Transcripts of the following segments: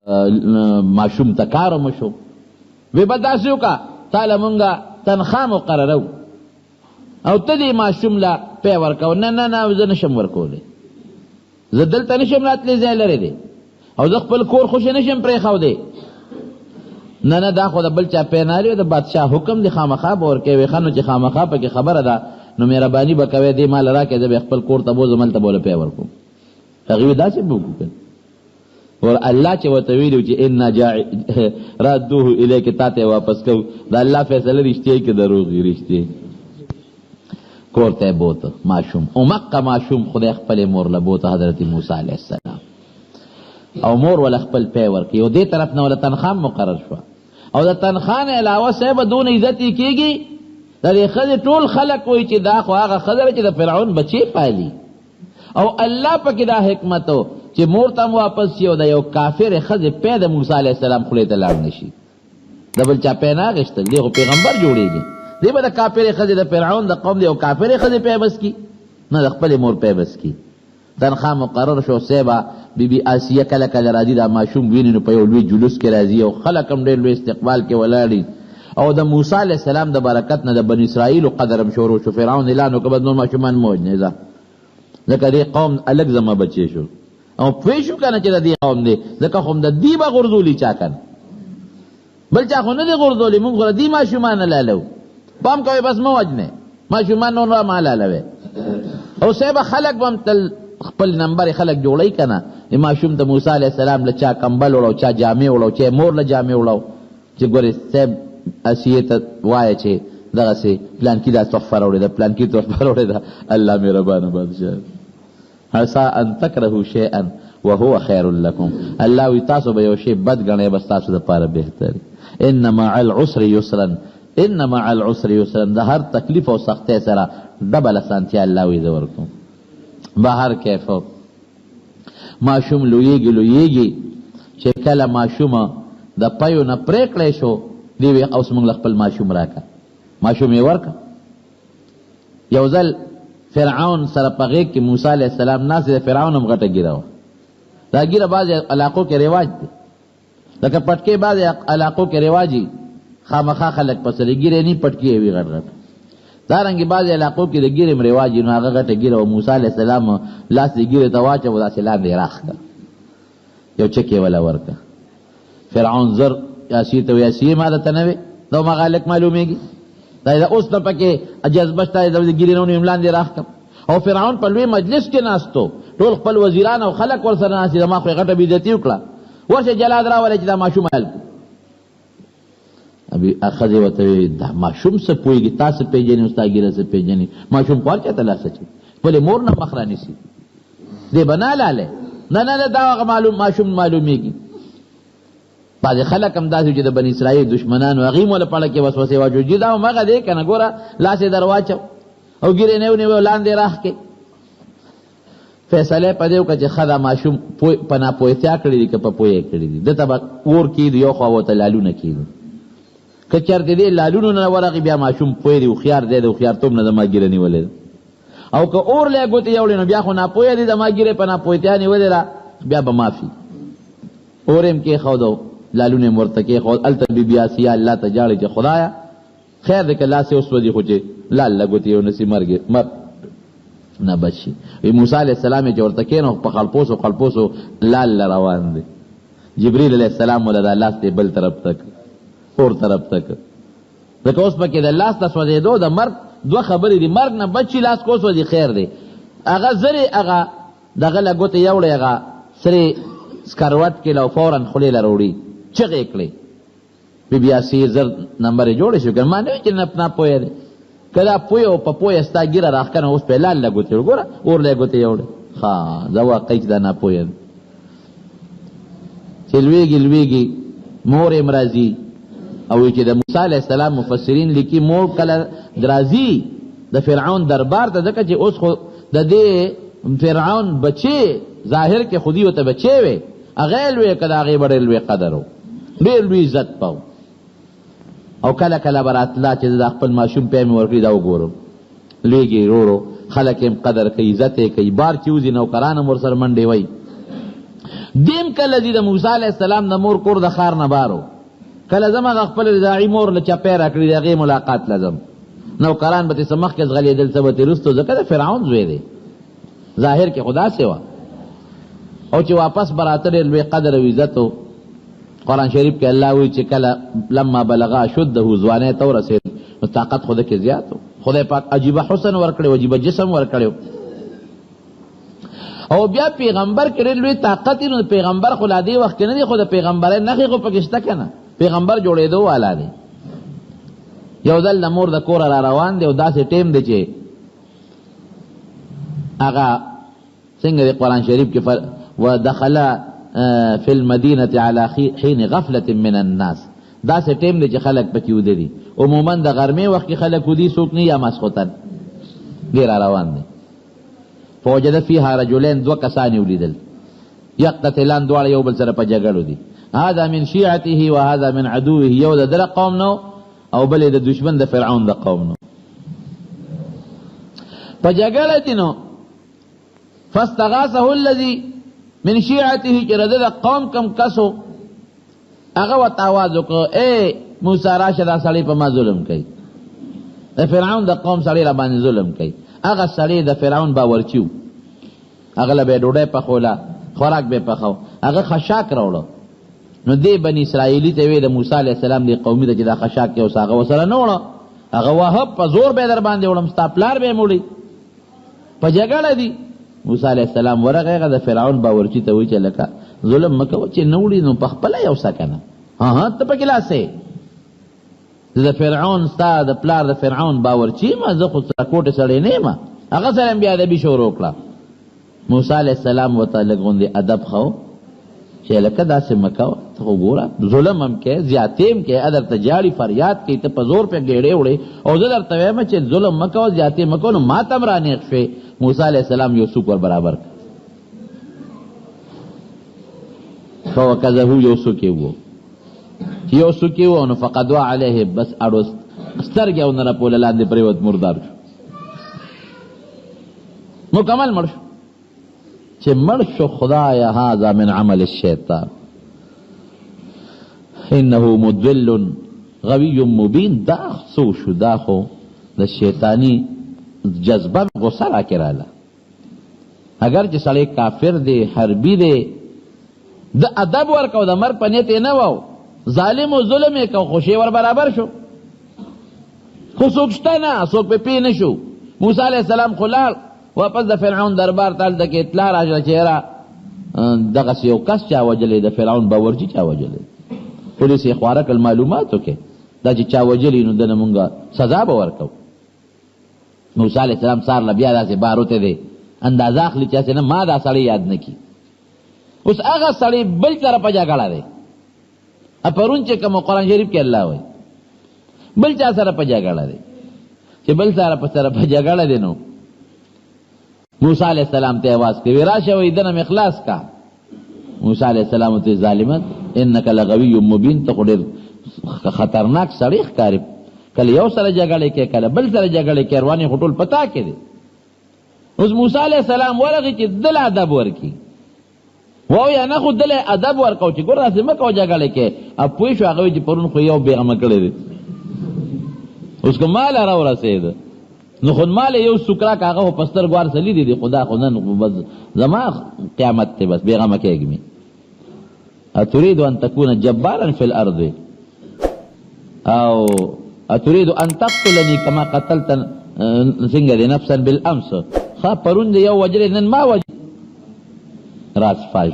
ماشوم ته کار مشو وی به داسې وکړه تاله مونږه تنخوا مقررو او ته دې ماشوم له پی ورکوه نه نه نه زه نشم ورکولی زه دلته نشم راتلی ځای لرې دی او زه خپل کور خوشې نشم پرېښودی نه نه دا خو د بل چا پی ناري د بادشاه حکم دی خامخا به ورکوې وی ښه نو چې خامخا پکې خبره ده نو مهرباني به کوې دې مال راکړې زه به خپل کور ته بوځم هلته به له پی ورکوم هغې وی داسې به وکړو اور الله چې ورته ویلي چې انا ردوه الیک تا ته واپس کوو د الله فیصله رښتیا که دروغ وي رښتیا کور ته یې بوته ماشوم اومقه ماشوم خدای خپلې مور له بوته حضرت موسی علیه السلام او مور وله خپل پی ورکړي او دې طرف نه وله تنخوا مقرر شوه او د تنخوا نه علاوه صاحبه دون عزت یې کېږي د دې ښځې ټول خلک وایي چې دا خو هغه ښځه ده چې د فرعون بچې پالي او الله پکې دا حکمت و چې مور ته واپس شي او د یو کافر ښځې پی د موسی علیه السلام خولې ته لاړ نه شي د بل چا پی نه اخېستل دی خو پیغمبر جوړېږي دی به د کافرې ښځې د فرعون د قوم د یو کافرې ښځې پی بس کي نه د خپلې مور پی بس کي تنخوا مقرر شو صیبه بی بی آسیه کله کله راځي دا ماشوم ویني نو په یو لوی جلوس کې راځي او خلک هم ډېر لوی استقبال کې ولاړ او د موسی علیه السلام د برکت نه د بني اسرائیلو قدر هم شروع شو فرعون اعلان وکړه بس نور ماشومان مه وژنئ ځکه دې قوم الګ زما بچې شو او پوه شو که نه چې د دې قوم دی ځکه خو هم د دې به غورځولي چا که نه بل چا خو نه دی غورځولي مونږ خو د دې ماشومان لالو پام کوئ بس مه وژنئ ماشومان نور را ما لالوئ او صاحبه خلک به هم تل خپل نمبر خلک جوړوي که نه ماشوم ته موسی علیه السلام له چا کمبل وړو چا جامې وړو چا مور له جامې وړو چې ګورې صاحب اسیې ته وایه چې دغسې پلانکي دا تحفه راوړې ده پلانکي تحفه راوړې ده الله مهربانه بادشاه عسى ان تکرهوا شیئا وهو خیر لکم الله وی تاسو به یو شی بد ګڼئ بس تاسو دپاره بهتر ان مع العسر یسرا ان مع العسر یسرا د هر تکلیف او سختۍ سره ډبل اسانتیا الله وی زه ورکوم بهر کیفو ماشوم لویږي چې کله ماشومه د پیو نه پرېکړی شو دی وی اوس موږ له خپل ماشوم راکړه ماشوم یې ورکړه یو ځل فرعون سره په غېږ کې موسی علیه السلام ناست د فرعون هم غټه ګیره وه دا ګیره بعضې علاقو کې رواج دی لکه پټکې بعضې علاقو کې رواجي خامخا خلک پسرې ګیرې نه پټکې وي غټ غټ دارنګې بعضې علاقو کې د ګیرې هم رواج وي نو هغه غټه ګیره و موسی علیه السلام لاس دې ګیرې ته واچوه داسې لاندې راخ کړه یو چکې وله ورکړه فرعون زر یاسیې ته یاسیې ما درته نه وې دا هماغه هلک معلومېږي دا اوس نه پکې جذبه شته د ګیرې نه ونیوم لاندې راخ کړم او فرعون په لوی مجلس کې ناستو ټول خپل وزیران او خلک ورسره ناست دي ما خو یې غټه بېعزتي وکړه ورشه جلاد راولئ چې دا ماشوم حل کړو ښځې ورته ویې دا ماشوم څه پوهېږي تا څه پېژني او ستا ګیره څه پېژني ماشوم خو هر چاته لاس اچوي خپلې مور نه مخ رانیسي دی به نه لالی نه نه دا هغه ماشوم معلومېږي بعضې خلک هم داسې چې د بني اسرائیل دشمنانو هغې موله پړه کې وسوسې واچو جي دا همغه دی که نه ګوره لاس یې در واچو او ګیرې نه ونیو لاندې راخ کې فیصله یې په دې وکړه چې ښه دا ماشوم په ناپوهتیا کړي دي که په پوهه یې کړي دي دته به اور کېږي یو خوا ورته لالونه کېږي که چېرته دې لالونو نه ورغي بیا ماشوم پوه دی هوښیار دی د هوښیارتوب نه زما ګیره نیولې ده او که اور له یې ګوتې یوړې نو بیا خو ناپوهه دی زما ګیرې په ناپوهتیا نیولې ده بیا به معافي اور یې م کېښودو لالونه یې ورته کېښود هلته بیبي آسیه الله ته جاړي چې خدایه خیر دی که لاس یې وسوځي خو چې لال له ګوتې یو نسي مرګ نه بچ شي موسی علیه السلام یې چې ورته کېنو په خلپوسو لال له روان دی جبریل علیه السلام وله دا لاس دی بل طرف تک اور طرف تک ځکه اوس پکې د لاس ته سوځېدو د مرګ دوه خبرې دي مرګ نه بچ شي لاس کو سوځي خیر دی هغه زرې هغه دغه له ګوتې یوړی هغه سرې سکروټ کې له فورا خولې له راوړي چغې کړې بیبي آسیې زر نمبر یې جوړې شو که ما نه وایي چې ناپوهه دی که دا پوهه او په پوهه ستا ګیره راښکنه اوس پې لال له ګوتې ګوره اور له یې ګوتې یوړې ښه دا واقعي چې دا ناپوهه دی چې لویږي مور یې راځي او چې د موسی علیه السلام مفسرین لیکي مور کله راځي د فرعون دربار ته ځکه چې اوس خو د دې فرعون بچې ظاهر کې خودي ورته بچې وې هغه یې لوی که د هغې به ډېر لوی قدر و ډېر لوی عزت به او کله کله به راتله چې د خپل ماشوم پی مې ورکړي دا وګورم لویږي ورو خلک یې قدر کوي عزت یې کوي بار چې وځي نوکران هم ورسره منډې وایي دیم کله دی د موسی علیہ السلام د مور کور د خار نه بارو کله زما خپل رضاعي مور له چپې راکړي دغه ملاقات لازم نوکران به سمخ کې غلیدل ثبت رستو ځکه د فرعون زوی دی ظاهر کې خدا سیوا او چې واپس براته ډېر لوی قدر او عزت قرآن شریف کې الله وی چې کله لما بلغا شده ځوانۍ ته ورسېد نو طاقت خود کې زیات خدای پاک عجیبه حسن ورکړي عجیبه جسم ورکړي او بیا پیغمبر کې لوی طاقت نو پیغمبر خو لا دی وخت نه دی خو د پیغمبرۍ نخې خو پکې شته کنه پیغمبر جوړېدو والا دی یو ځل د مور د کور را روان دی او داسې ټیم دی چې هغه څنګه دی قرآن شریف کې ودخل فی المدینة علی حین غفلة من الناس داسې ټیم دی چې خلک پکې وده دي عموما د غرمې وخت کې خلک ودي څوک نه یا ماسخوتن دی را روان دی فوجد فیها رجلین دو کسانی ولیدل یقتتلان دواړه یو بل سره په جګړو دي هذا من شیعته و هذا من عدوه یو د دره قوم نو او بل د دشمن د فرعون د قوم نو په جګړه دي نو فاستغاثه الذي من شیعته چې د قوم کم کسو هغه ورته آواز وکړ اے موسی راشه دا سړی په ما ظلم کوي د فرعون د قوم سړی را باندې ظلم کوي هغه سړی د فرعون باورچیو هغه له به ډوډۍ پخوله خوراک به پخاو هغه خشاک راوړو نو دی بنی اسرائیلی ته وی د موسی علیہ السلام دی قومي ته چې دا خشاک کې اوس هغه وسره نه وړو هغه وهب په زور به در باندې وړم ستا پلار به موړي په جګړه دی موسی علیہ السلام ورغه د فرعون باورچی ته وی چې لکه ظلم مکو چې نوړي نو په خپل یو سکنه ها ته په کلاسه د فرعون ستا د پلار د فرعون باورچی ما زه خو کوټه سړی نه ما هغه سره بیا ادبي شروع کړه موسی علیہ السلام وته لګوندې ادب خو چې لکه داسې مکو ته وګوره ظلم هم کې زیاتیم کې ادر ته جاړي فریاد کې ته په زور په ګېړې وړې او زه درته وایم چې ظلم مکو زیاتې مکو نو ما تم را نیغ شوې موسی علیہ السلام یوسف ور برابر کړ وکذبوا یوسف کې وو یوسف کې وو نو فقدوا علیه بس اړو سترګې او نه په لاندې پریوت مردار شو مکمل مړ شو چې مړ شو خدایا هذا من عمل الشیطان انه مضل غوی مبین دا سو شو دا خو د شیطانی جذبه غصه راکراله اگر چې سړی کافر دی حربی دی د ادب ورکو د مر پنیت نه وو ظالم او ظلم یې کو خوشي ور برابر شو خو څوک شته نه څوک په پی نه شو موسی علیہ السلام خلال واپس د فرعون دربار ته د کې اطلاع راځي چې دغه یو کس چا وجلې د فرعون باورچی چا وجلې پولیس یې خواره کړ معلوماتو کې دا چې چا وجلې نو دنه مونږه سزا به ورکو موسی علیہ السلام سار لبیا داسې بار وته دی اندازه اخلي چې نه ما دا سړی یاد نه کی اوس هغه سړی بل طرف جګړه دی اپرون چې کوم قرآن شریف کې الله وایي بل چا سره په جګړه دی چې بل سره په جګړه دی نو موسی علیہ السلام ته आवाज کوي راشه وې دنه اخلاص کا موسی علیہ السلام ته ظالمت انک لغوی مبین ته ډېر خطرناک سړی ښکاری کله یو سره جګړه کې کله بل سره جګړه کې رواني هټول پتا کې دي اوس موسی علیہ السلام ورغه چې دل ادب ورکی وو یا نه خو دل ادب ورکاو چې ګور راځه مکو جګړه کې اب پوي شو هغه چې پرون خو یو بیغمه کړی دي اوس کومال را ورسېد نو خود مال یو سکرا کاغه پستر غوار سلی دي خدا خدان بس زما قیامت ته بس بیغمه کېږي اتريد ان تكون جبارا في الارض او اتريد ان تقتلني كما قتلت څنګه نفسا بالامس خا پرون یو وجل نن ما وجل راس فاش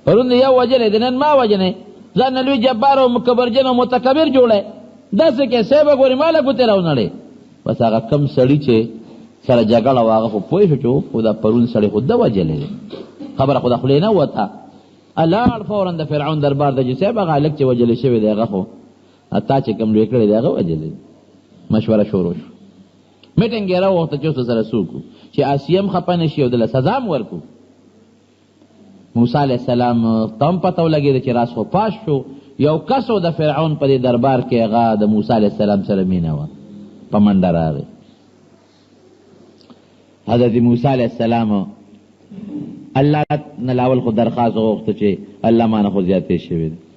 پرون یو وجل نن ما وجنه ځان لوی جبار او مکبرجن او متکبر جوړه داسې کې سبا ګوري مال کوته راونړي بس هغه کم سړی چې سره جګړه واغه خو پوه شو چې خدا پرون سړی خود د وجلې خبره خدا خو نه وته الله فورا د فرعون دربار د جسه هغه الک چې وجلې شوی دی هغه خو اتا چې کم لوي کړی دی هغه وجلې مشوره شروع شو میټینګ یې راوته چې سره سوکو چې اسیم خپنه شي او د سزا ورکو موسی علیہ السلام تم پتو لګی چې راس خو پاش شو یو کسو د فرعون په دربار کې هغه د موسی علیہ السلام سره مینه و پمنډ راغی حضرت موسی علیہ السلام الله نه لاول خو درخواست وغوښته چې الله ما نه خو زیاتې شوې ده